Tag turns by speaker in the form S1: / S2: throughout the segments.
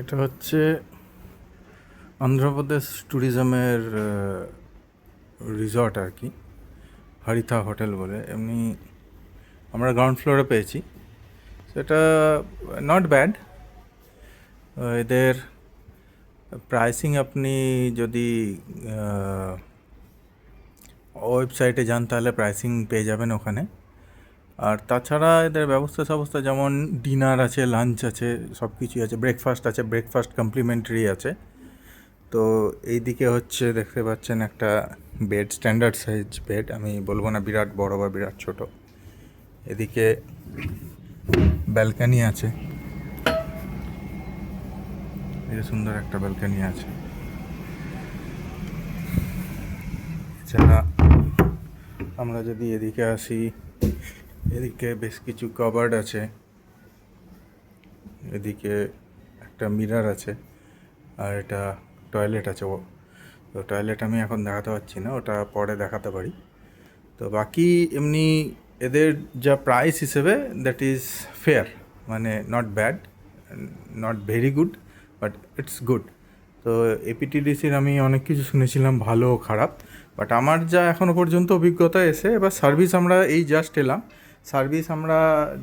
S1: এটা হচ্ছে অন্ধ্রপ্রদেশ ট্যুরিজমের রিসর্ট আর কি, হরিথা হোটেল বলে। এমনি আমরা গ্রাউন্ড ফ্লোরে পেয়েছি, সেটা নট ব্যাড। এদের প্রাইসিং আপনি যদি ওয়েবসাইটে যান তাহলে প্রাইসিং পেয়ে যাবেন ওখানে। আর তাছাড়া এদের ব্যবস্থা যেমন ডিনার আছে, লাঞ্চ আছে, সব কিছুই আছে, ব্রেকফাস্ট আছে, ব্রেকফাস্ট কমপ্লিমেন্টারি আছে। তো এই দিকে হচ্ছে দেখতে পাচ্ছেন একটা বেড, স্ট্যান্ডার্ড সাইজ বেড, আমি বলবো না বিরাট বড় বা বিরাট ছোট। এদিকে ব্যালকানি আছে, এই সুন্দর একটা ব্যালকানি আছে। এছাড়া আমরা যদি এদিকে আসি, এদিকে বেশ কিছু কাবার্ড আছে, এদিকে একটা মিরর আছে, আর এটা টয়লেট আছে। তো টয়লেট আমি এখন দেখাতে পারছি না, ওটা পরে দেখাতে পারি। তো বাকি এমনি এদের যা প্রাইস হিসেবে দ্যাট ইজ ফেয়ার, মানে not bad, not very good, but it's good. তো এপিটিডিসির আমি অনেক কিছু শুনেছিলাম, ভালো খারাপ, বাট আমার যা এখনও পর্যন্ত অভিজ্ঞতা এসে, এবার সার্ভিস আমরা এই জাস্ট এলাম, সার্ভিস আমরা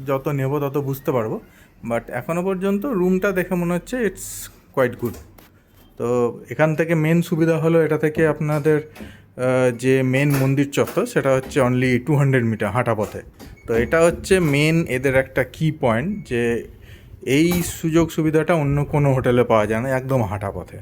S1: যত নেব তত বুঝতে পারবো, বাট এখনও পর্যন্ত রুমটা দেখে মনে হচ্ছে ইটস কোয়াইট গুড। তো এখান থেকে মেন সুবিধা হলো, এটা থেকে আপনাদের যে মেন মন্দির চত্বর সেটা হচ্ছে অনলি 200 মিটার হাঁটা পথে। তো এটা হচ্ছে মেন এদের একটা কি পয়েন্ট, যে এই সুযোগ সুবিধাটা অন্য কোনো হোটেলে পাওয়া যায় না, একদম হাঁটা পথে।